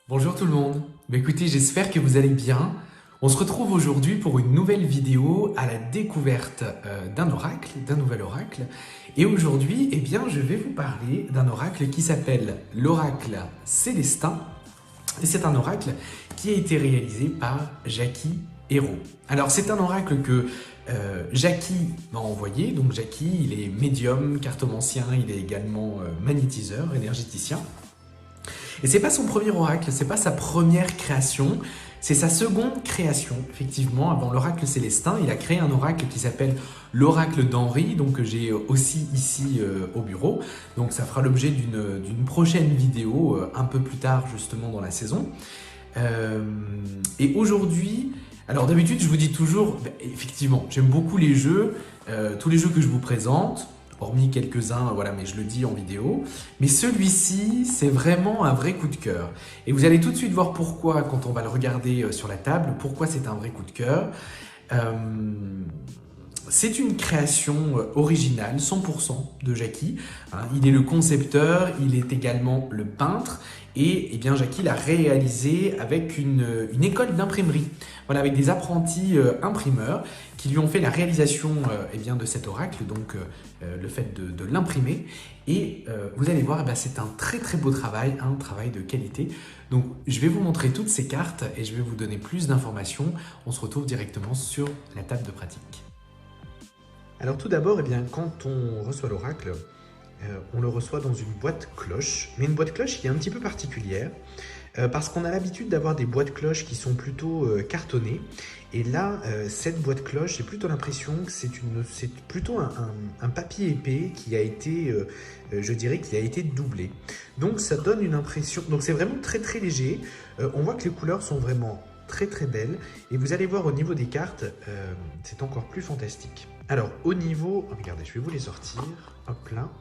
Bonjour tout le monde. Écoutez, j'espère que vous allez bien. On se retrouve aujourd'hui pour une nouvelle vidéo à la découverte d'un oracle, d'un nouvel oracle. Et aujourd'hui, eh bien, je vais vous parler d'un oracle qui s'appelle l'oracle Célestin. Et c'est un oracle qui a été réalisé par Jackie Hérault. Alors, c'est un oracle que Jackie m'a envoyé. Donc, Jackie, il est médium, cartomancien, il est également magnétiseur, énergéticien. Et c'est pas son premier oracle, c'est pas sa première création, c'est sa seconde création, effectivement. Avant l'oracle Célestin, il a créé un oracle qui s'appelle l'oracle d'Henri, donc que j'ai aussi ici au bureau. Donc ça fera l'objet d'une prochaine vidéo un peu plus tard justement dans la saison. Et aujourd'hui, alors d'habitude je vous dis toujours, effectivement, j'aime beaucoup les jeux, tous les jeux que je vous présente, hormis quelques-uns, voilà, mais je le dis en vidéo. Mais celui-ci, c'est vraiment un vrai coup de cœur. Et vous allez tout de suite voir pourquoi quand on va le regarder sur la table, pourquoi c'est un vrai coup de cœur. Euh, c'est une création originale, 100% de Jackie. Hein. Il est le concepteur, il est également le peintre. Et eh bien, Jackie l'a réalisé avec une école d'imprimerie. Voilà, avec des apprentis imprimeurs qui lui ont fait la réalisation eh bien, de cet oracle, donc le fait de l'imprimer. Et vous allez voir, eh bien, c'est un très très beau travail, un travail de qualité. Donc je vais vous montrer toutes ces cartes et je vais vous donner plus d'informations. On se retrouve directement sur la table de pratique. Alors tout d'abord, eh bien, quand on reçoit l'oracle, on le reçoit dans une boîte cloche, mais une boîte cloche qui est un petit peu particulière, parce qu'on a l'habitude d'avoir des boîtes cloches qui sont plutôt cartonnées, et là, cette boîte cloche, j'ai plutôt l'impression que c'est plutôt un papier épais qui a été, je dirais, qui a été doublé. Donc ça donne une impression, donc c'est vraiment très très léger, on voit que les couleurs sont vraiment très très belles, et vous allez voir au niveau des cartes, c'est encore plus fantastique. Alors au niveau, regardez, je vais vous les sortir, hop là.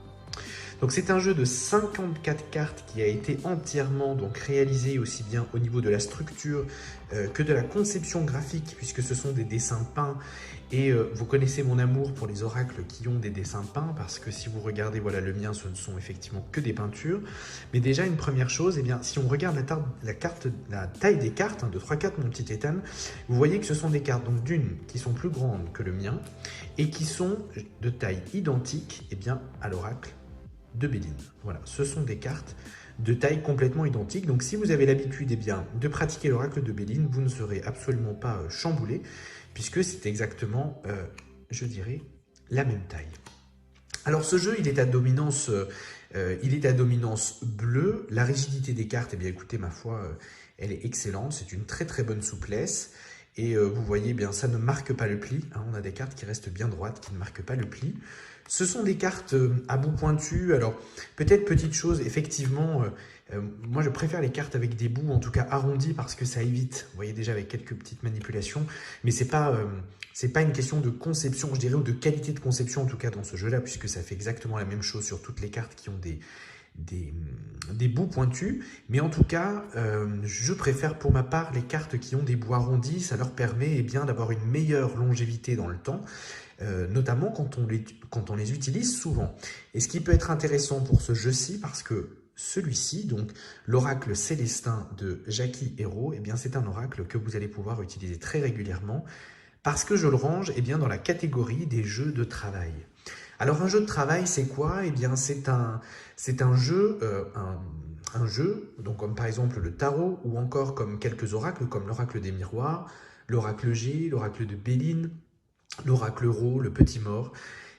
Donc c'est un jeu de 54 cartes qui a été entièrement donc réalisé aussi bien au niveau de la structure que de la conception graphique, puisque ce sont des dessins peints. Et vous connaissez mon amour pour les oracles qui ont des dessins peints, parce que si vous regardez, voilà, le mien, ce ne sont effectivement que des peintures. Mais déjà, une première chose, eh bien, si on regarde la taille des cartes, hein, de 3-4, mon petit Ethan, vous voyez que ce sont des cartes, donc d'une, qui sont plus grandes que le mien, et qui sont de taille identique, eh bien, à l'oracle de Béline. Voilà, ce sont des cartes de taille complètement identique. Donc si vous avez l'habitude eh bien, de pratiquer l'oracle de Béline, vous ne serez absolument pas chamboulé, puisque c'est exactement, je dirais, la même taille. Alors ce jeu, il est à dominance bleue. La rigidité des cartes, eh bien écoutez, ma foi, elle est excellente. C'est une très très bonne souplesse. Et vous voyez, eh bien, ça ne marque pas le pli. Hein. On a des cartes qui restent bien droites, qui ne marquent pas le pli. Ce sont des cartes à bout pointu. Alors, peut-être petite chose, effectivement, moi je préfère les cartes avec des bouts, en tout cas arrondis, parce que ça évite, vous voyez déjà avec quelques petites manipulations, mais c'est pas une question de conception, je dirais, ou de qualité de conception, en tout cas dans ce jeu-là, puisque ça fait exactement la même chose sur toutes les cartes qui ont des bouts pointus, mais en tout cas, je préfère pour ma part les cartes qui ont des bouts arrondis, ça leur permet eh bien d'avoir une meilleure longévité dans le temps, notamment quand on les utilise souvent. Et ce qui peut être intéressant pour ce jeu-ci, parce que celui-ci, donc l'oracle Célestin de Jackie Hérault, eh bien c'est un oracle que vous allez pouvoir utiliser très régulièrement, parce que je le range eh bien, dans la catégorie des jeux de travail. Alors un jeu de travail, c'est quoi? Eh bien c'est un jeu, un jeu, donc comme par exemple le tarot, ou encore comme quelques oracles, comme l'oracle des miroirs, l'oracle G, l'oracle de Béline, l'oracle Rho, le petit mort,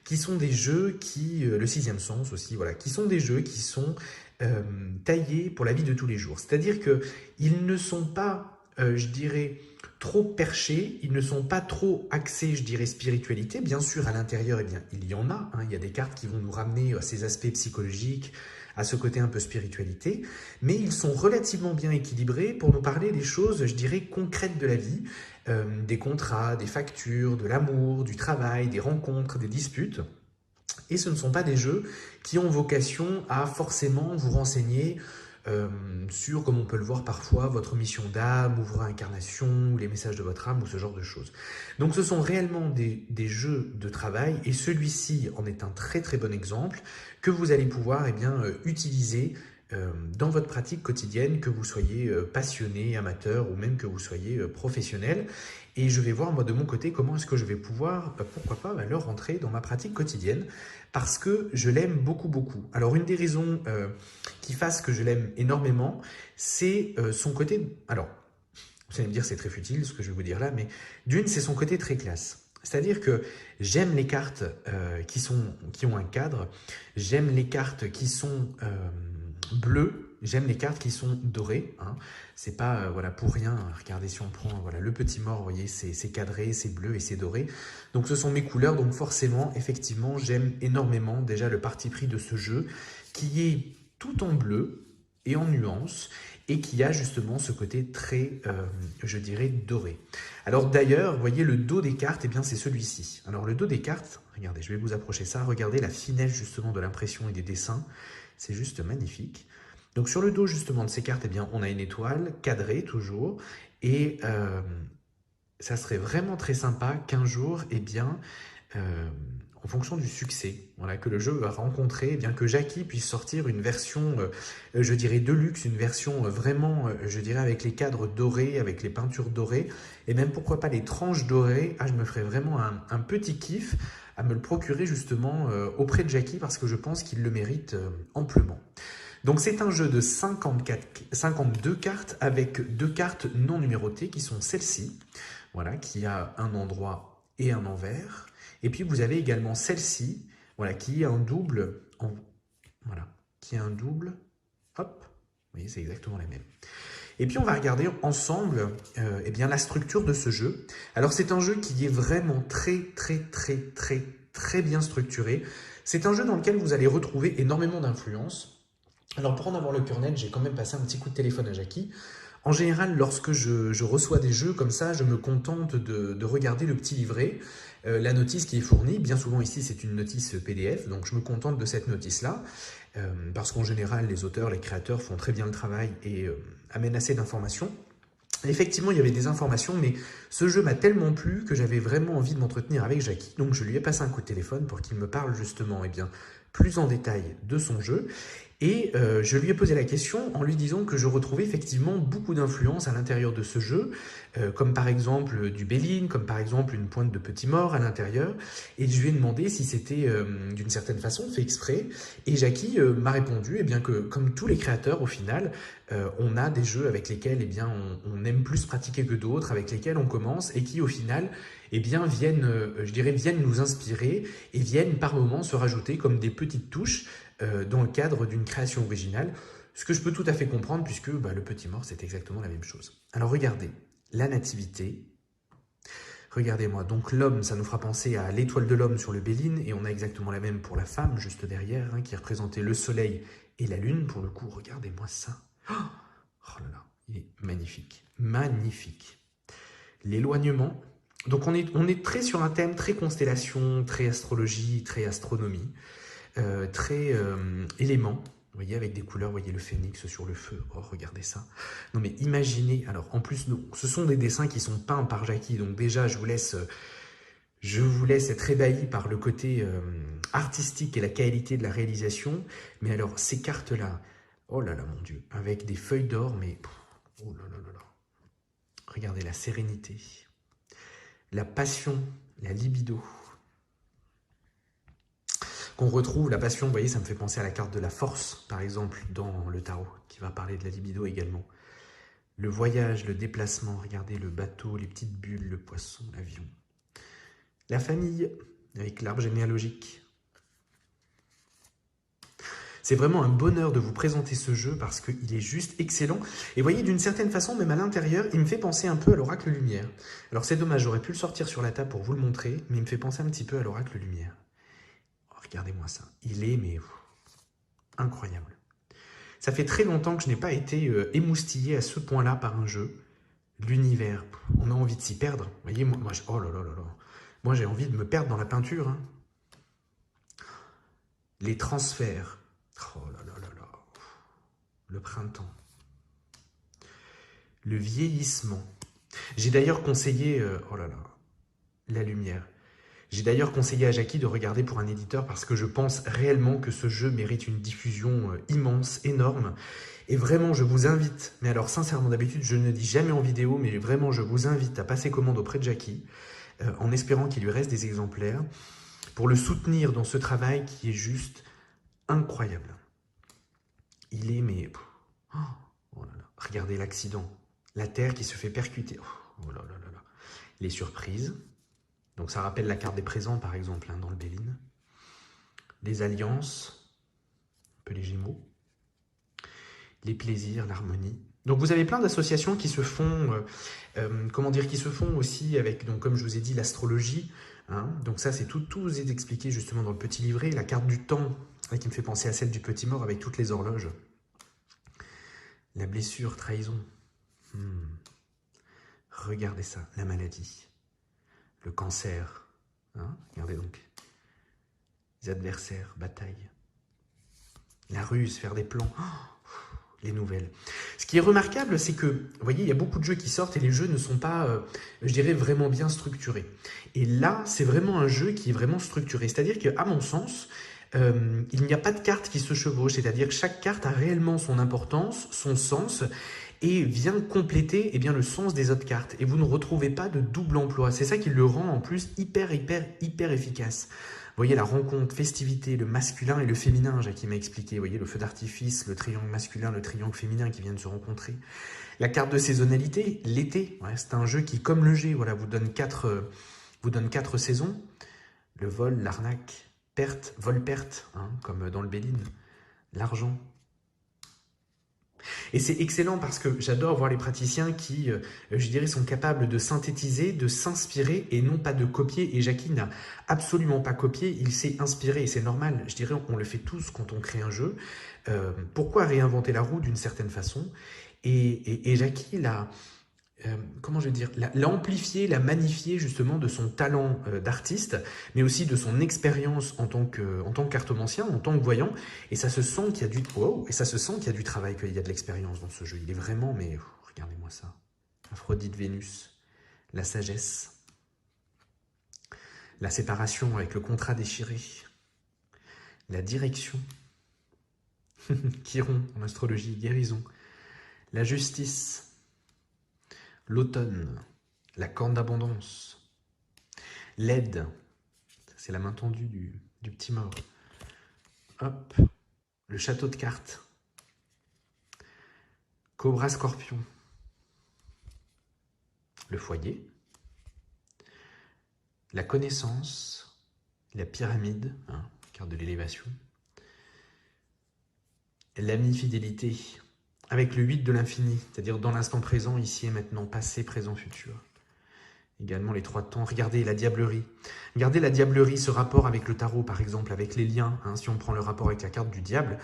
qui sont des jeux qui, le sixième sens aussi, voilà, qui sont des jeux qui sont taillés pour la vie de tous les jours. C'est-à-dire qu'ils ne sont pas, je dirais, trop perchés, ils ne sont pas trop axés, je dirais, spiritualité. Bien sûr, à l'intérieur, eh bien, il y en a, hein, il y a des cartes qui vont nous ramener à ces aspects psychologiques, à ce côté un peu spiritualité, mais ils sont relativement bien équilibrés pour nous parler des choses, je dirais, concrètes de la vie, des contrats, des factures, de l'amour, du travail, des rencontres, des disputes. Et ce ne sont pas des jeux qui ont vocation à forcément vous renseigner sur, comme on peut le voir parfois, votre mission d'âme, ou vos réincarnations, ou les messages de votre âme, ou ce genre de choses. Donc ce sont réellement des jeux de travail, et celui-ci en est un très très bon exemple que vous allez pouvoir eh bien, utiliser dans votre pratique quotidienne, que vous soyez passionné, amateur ou même que vous soyez professionnel. Et je vais voir moi de mon côté comment est-ce que je vais pouvoir, pourquoi pas, le rentrer dans ma pratique quotidienne parce que je l'aime beaucoup beaucoup. Alors une des raisons qui fasse que je l'aime énormément, c'est son côté... Alors, vous allez me dire c'est très futile ce que je vais vous dire là, mais d'une c'est son côté très classe. C'est-à-dire que j'aime les cartes qui ont un cadre, j'aime les cartes qui sont bleues, j'aime les cartes qui sont dorées. Hein. C'est pas voilà, pour rien. Regardez si on prend voilà, le petit mort, vous voyez, c'est cadré, c'est bleu et c'est doré. Donc ce sont mes couleurs, donc forcément, effectivement, j'aime énormément déjà le parti pris de ce jeu qui est tout en bleu et en nuances et qui a justement ce côté très, je dirais, doré. Alors d'ailleurs, vous voyez le dos des cartes, eh bien c'est celui-ci. Alors le dos des cartes, regardez, je vais vous approcher ça, regardez la finesse justement de l'impression et des dessins, c'est juste magnifique. Donc sur le dos justement de ces cartes, eh bien on a une étoile cadrée toujours, et ça serait vraiment très sympa qu'un jour, eh bien, en fonction du succès voilà, que le jeu va rencontrer, eh bien que Jackie puisse sortir une version, je dirais, de luxe, une version vraiment, je dirais, avec les cadres dorés, avec les peintures dorées, et même pourquoi pas les tranches dorées. Ah, je me ferais vraiment un petit kiff à me le procurer justement auprès de Jackie parce que je pense qu'il le mérite amplement. Donc c'est un jeu de 52 cartes avec 2 cartes non numérotées qui sont celles-ci, voilà, qui a un endroit et un envers. Et puis vous avez également celle-ci, voilà, qui est un double, voilà, qui est un double, hop, vous voyez, c'est exactement la même. Et puis on va regarder ensemble eh bien, la structure de ce jeu. Alors c'est un jeu qui est vraiment très bien structuré. C'est un jeu dans lequel vous allez retrouver énormément d'influences. Alors pour en avoir le cœur net, j'ai quand même passé un petit coup de téléphone à Jackie. En général, lorsque je reçois des jeux comme ça, je me contente de regarder le petit livret, la notice qui est fournie. Bien souvent ici, c'est une notice PDF, donc je me contente de cette notice-là, parce qu'en général, les auteurs, les créateurs font très bien le travail et amènent assez d'informations. Effectivement, il y avait des informations, mais ce jeu m'a tellement plu que j'avais vraiment envie de m'entretenir avec Jackie. Donc je lui ai passé un coup de téléphone pour qu'il me parle justement eh bien, plus en détail de son jeu. Et je lui ai posé la question en lui disant que je retrouvais effectivement beaucoup d'influences à l'intérieur de ce jeu, comme par exemple du Béline, comme par exemple une pointe de petit mort à l'intérieur. Et je lui ai demandé si c'était d'une certaine façon fait exprès. Et Jackie m'a répondu eh bien, que comme tous les créateurs au final, on a des jeux avec lesquels eh bien, on aime plus pratiquer que d'autres, avec lesquels on commence et qui au final eh bien, viennent, je dirais, viennent nous inspirer et viennent par moments se rajouter comme des petites touches dans le cadre d'une création originale, ce que je peux tout à fait comprendre puisque le petit mort c'est exactement la même chose. Alors regardez, la nativité, regardez-moi, donc l'homme ça nous fera penser à l'étoile de l'homme sur le Béline et on a exactement la même pour la femme juste derrière qui représentait le soleil et la lune. Pour le coup, regardez-moi ça, oh là là, il est magnifique, magnifique. L'éloignement, donc on est très sur un thème très constellation, très astrologie, très astronomie. Très éléments, vous voyez, avec des couleurs, vous voyez le phénix sur le feu, oh regardez ça. Non mais imaginez, alors en plus, ce sont des dessins qui sont peints par Jackie, donc déjà je vous laisse être ébahi par le côté artistique et la qualité de la réalisation, mais alors ces cartes-là, oh là là mon Dieu, avec des feuilles d'or, mais oh là là là là, regardez la sérénité, la passion, la libido, qu'on retrouve, la passion, vous voyez, ça me fait penser à la carte de la force, par exemple, dans le tarot, qui va parler de la libido également. Le voyage, le déplacement, regardez le bateau, les petites bulles, le poisson, l'avion. La famille, avec l'arbre généalogique. C'est vraiment un bonheur de vous présenter ce jeu parce qu'il est juste excellent. Et vous voyez, d'une certaine façon, même à l'intérieur, il me fait penser un peu à l'oracle lumière. Alors c'est dommage, j'aurais pu le sortir sur la table pour vous le montrer, mais il me fait penser un petit peu à l'oracle lumière. Regardez-moi ça, il est mais incroyable. Ça fait très longtemps que je n'ai pas été émoustillé à ce point-là par un jeu. L'univers, on a envie de s'y perdre. Vous voyez, moi oh là là là là. Moi j'ai envie de me perdre dans la peinture. Hein. Les transferts, oh là là là là. Le printemps. Le vieillissement. J'ai d'ailleurs conseillé, oh là là, la lumière. J'ai d'ailleurs conseillé à Jackie de regarder pour un éditeur parce que je pense réellement que ce jeu mérite une diffusion immense, énorme. Et vraiment, je vous invite, mais alors sincèrement, d'habitude, je ne dis jamais en vidéo, mais vraiment, je vous invite à passer commande auprès de Jackie, en espérant qu'il lui reste des exemplaires, pour le soutenir dans ce travail qui est juste incroyable. Il est, mais... Oh là là. Regardez l'accident. La Terre qui se fait percuter. Oh là là là là. Les surprises. Donc ça rappelle la carte des présents, par exemple, hein, dans le Béline. Les alliances, un peu les Gémeaux. Les plaisirs, l'harmonie. Donc vous avez plein d'associations qui se font, comment dire, qui se font aussi avec, donc comme je vous ai dit, l'astrologie. Hein. Donc ça, c'est tout vous est expliqué justement dans le petit livret. La carte du temps, là, qui me fait penser à celle du petit mort avec toutes les horloges. La blessure, trahison. Regardez ça, la maladie. Le cancer. Hein. Regardez donc. Les adversaires, bataille. La ruse, faire des plans. Les nouvelles. Ce qui est remarquable, c'est que, vous voyez, il y a beaucoup de jeux qui sortent et les jeux ne sont pas, je dirais, vraiment bien structurés. Et là, c'est vraiment un jeu qui est vraiment structuré. C'est-à-dire qu'à mon sens, il n'y a pas de carte qui se chevauche. C'est-à-dire que chaque carte a réellement son importance, son sens, et vient compléter eh bien, le sens des autres cartes. Et vous ne retrouvez pas de double emploi. C'est ça qui le rend en plus hyper efficace. Vous voyez la rencontre, festivité, le masculin et le féminin, Jackie m'a expliqué. Vous voyez le feu d'artifice, le triangle masculin, le triangle féminin qui viennent se rencontrer. La carte de saisonnalité, l'été. Ouais, c'est un jeu qui, comme le G, voilà, vous donne quatre saisons. Le vol, l'arnaque, perte, vol-perte, hein, comme dans le Béline. L'argent. Et c'est excellent parce que j'adore voir les praticiens qui, je dirais, sont capables de synthétiser, de s'inspirer et non pas de copier. Et Jackie n'a absolument pas copié, il s'est inspiré et c'est normal. Je dirais, on le fait tous quand on crée un jeu. Pourquoi réinventer la roue d'une certaine façon? Et Jackie l'a... comment je vais dire, l'a amplifié, l'a magnifié justement de son talent d'artiste, mais aussi de son expérience en tant que cartomancien, en tant que voyant, et ça se sent qu'il y a du travail, qu'il y a de l'expérience dans ce jeu. Il est vraiment, mais regardez-moi ça, Aphrodite, Vénus, la sagesse, la séparation avec le contrat déchiré, la direction, Chiron en astrologie, guérison, la justice, l'automne, la corne d'abondance, l'aide, c'est la main tendue du petit mort. Hop, le château de cartes, cobra scorpion, le foyer, la connaissance, la pyramide, hein, carte de l'élévation, l'ami fidélité, avec le 8 de l'infini, c'est-à-dire dans l'instant présent, ici et maintenant, passé, présent, futur. Également les 3 temps. Regardez la diablerie. Regardez la diablerie, ce rapport avec le tarot, par exemple, avec les liens. Hein, si on prend le rapport avec la carte du diable,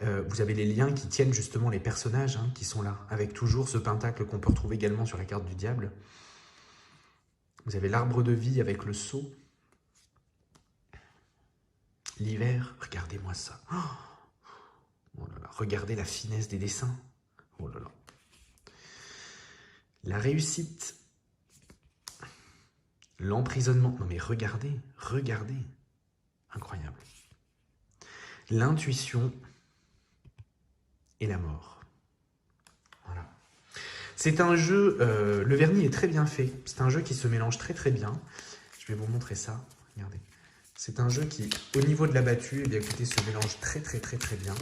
vous avez les liens qui tiennent justement les personnages hein, qui sont là, avec toujours ce pentacle qu'on peut retrouver également sur la carte du diable. Vous avez l'arbre de vie avec le sceau. L'hiver, regardez-moi ça. Oh là là, regardez la finesse des dessins. Oh là là. La réussite. L'emprisonnement. Non mais regardez. Incroyable. L'intuition et la mort. Voilà. C'est un jeu, le vernis est très bien fait. C'est un jeu qui se mélange très bien. Je vais vous montrer ça. Regardez. C'est un jeu qui, au niveau de la battue, eh bien, écoutez, se mélange très bien.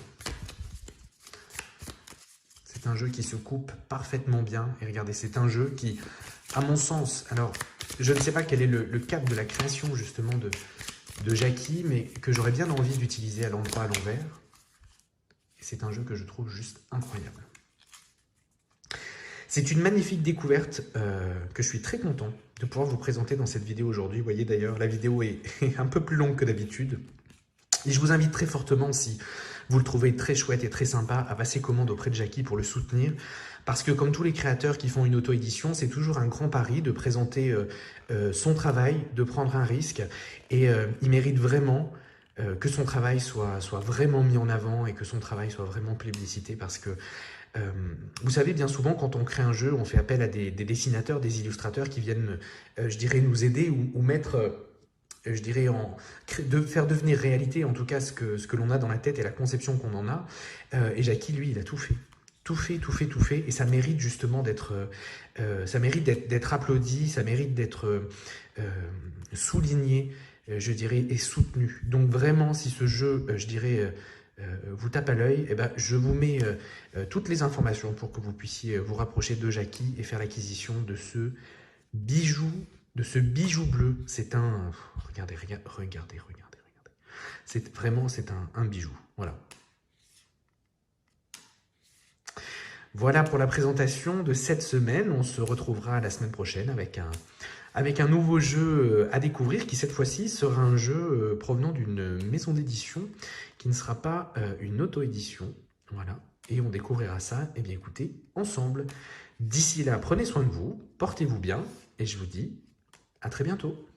C'est un jeu qui se coupe parfaitement bien. Et regardez, c'est un jeu qui, à mon sens, alors, je ne sais pas quel est le cap de la création, justement, de Jackie, mais que j'aurais bien envie d'utiliser à l'endroit, à l'envers. Et c'est un jeu que je trouve juste incroyable. C'est une magnifique découverte que je suis très content de pouvoir vous présenter dans cette vidéo aujourd'hui. Vous voyez d'ailleurs, la vidéo est un peu plus longue que d'habitude. Et je vous invite très fortement, si vous le trouvez très chouette et très sympa, à passer commande auprès de Jackie pour le soutenir. Parce que comme tous les créateurs qui font une auto-édition, c'est toujours un grand pari de présenter son travail, de prendre un risque. Et il mérite vraiment que son travail soit vraiment mis en avant et que son travail soit vraiment plébiscité. Parce que, vous savez, bien souvent, quand on crée un jeu, on fait appel à des dessinateurs, des illustrateurs qui viennent, je dirais, nous aider ou mettre je dirais, de faire devenir réalité, en tout cas, ce que l'on a dans la tête et la conception qu'on en a. Et Jackie, lui, il a tout fait. Tout fait, tout fait, tout fait. Et ça mérite justement d'être applaudi, ça mérite d'être souligné, je dirais, et soutenu. Donc vraiment, si ce jeu, je dirais, vous tape à l'œil, eh ben, je vous mets toutes les informations pour que vous puissiez vous rapprocher de Jackie et faire l'acquisition de ce bijou, bleu. C'est un... Regardez, regardez. C'est un bijou. Voilà. Voilà pour la présentation de cette semaine. On se retrouvera la semaine prochaine avec un nouveau jeu à découvrir qui cette fois-ci sera un jeu provenant d'une maison d'édition qui ne sera pas une auto-édition. Voilà. Et on découvrira ça, eh bien écoutez, ensemble. D'ici là, prenez soin de vous, portez-vous bien et je vous dis à très bientôt.